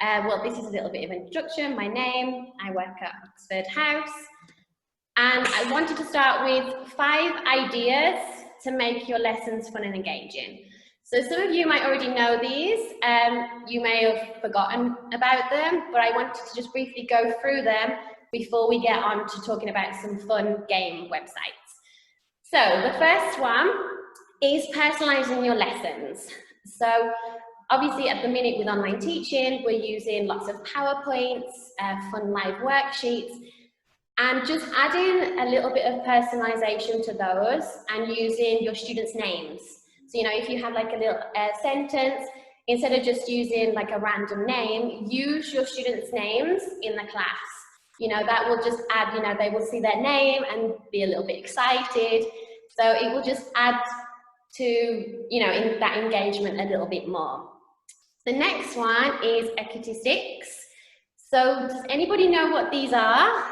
Well, this is a little bit of introduction. My name, I work at Oxford House, and I wanted to start with 5 ideas to make your lessons fun and engaging. So some of you might already know these, you may have forgotten about them, but I wanted to just briefly go through them before we get on to talking about some fun game websites. So the first one is personalizing your lessons. So obviously at the minute with online teaching, we're using lots of PowerPoints, fun live worksheets, and just adding a little bit of personalization to those and using your students' names. So, you know, if you have like a little sentence, instead of just using like a random name, use your students' names in the class. You know, that will just add, you know, they will see their name and be a little bit excited. So it will just add to, you know, in that engagement a little bit more. The next one is equity sticks. So does anybody know what these are?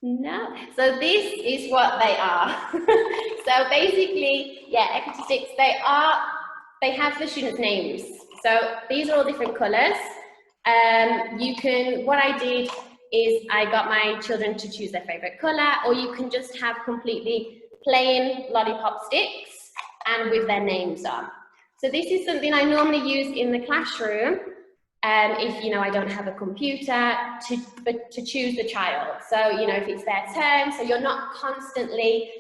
No. So this is what they are. So basically, yeah, equity sticks, they have the students' names. So these are all different colours. What I did is I got my children to choose their favourite colour, or you can just have completely plain lollipop sticks and with their names on. So this is something I normally use in the classroom if, you know, I don't have a computer to choose the child. So, you know, if it's their turn, so you're not constantly,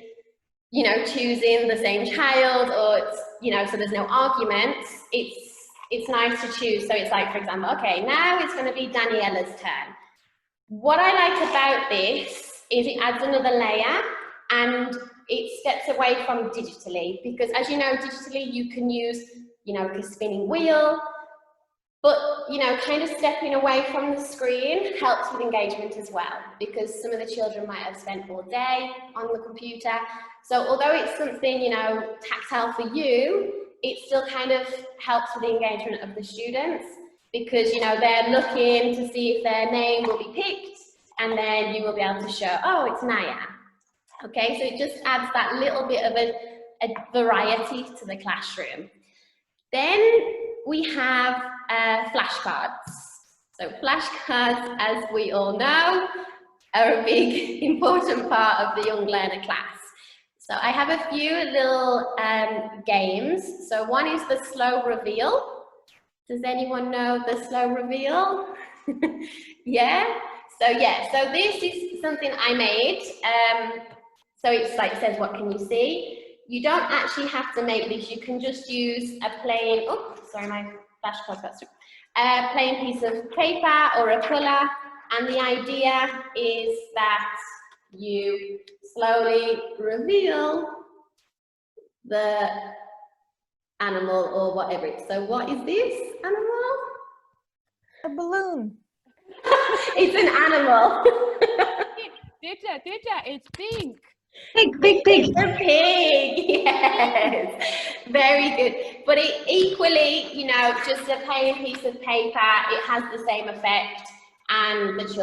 you know, choosing the same child, or it's, you know, so there's no arguments. It's nice to choose. So it's like, for example, okay, now it's going to be Daniella's turn. What I like about this is it adds another layer and it steps away from digitally, because as you know, digitally you can use, you know, like a spinning wheel, but, you know, kind of stepping away from the screen helps with engagement as well, because some of the children might have spent all day on the computer. So although it's something, you know, tactile for you, it still kind of helps with the engagement of the students, because, you know, they're looking to see if their name will be picked, and then you will be able to show, oh, it's Naya. Okay, so it just adds that little bit of a variety to the classroom. Then we have flashcards. So flashcards, as we all know, are a big important part of the young learner class. So I have a few little games. So one is the slow reveal. Does anyone know the slow reveal? Yeah? So yeah, so this is something I made. So it's like, it says, what can you see? You don't actually have to make this. You can just use a plain, oh, sorry, my flashcards got stuck. A plain piece of paper or a colour. And the idea is that you slowly reveal the animal or whatever it is. So what is this animal? A balloon. It's an animal. Tita, it's pink. Pig, pig, pig. It's a pig, yes. Very good. But it equally, you know, just a plain piece of paper, it has the same effect, and the children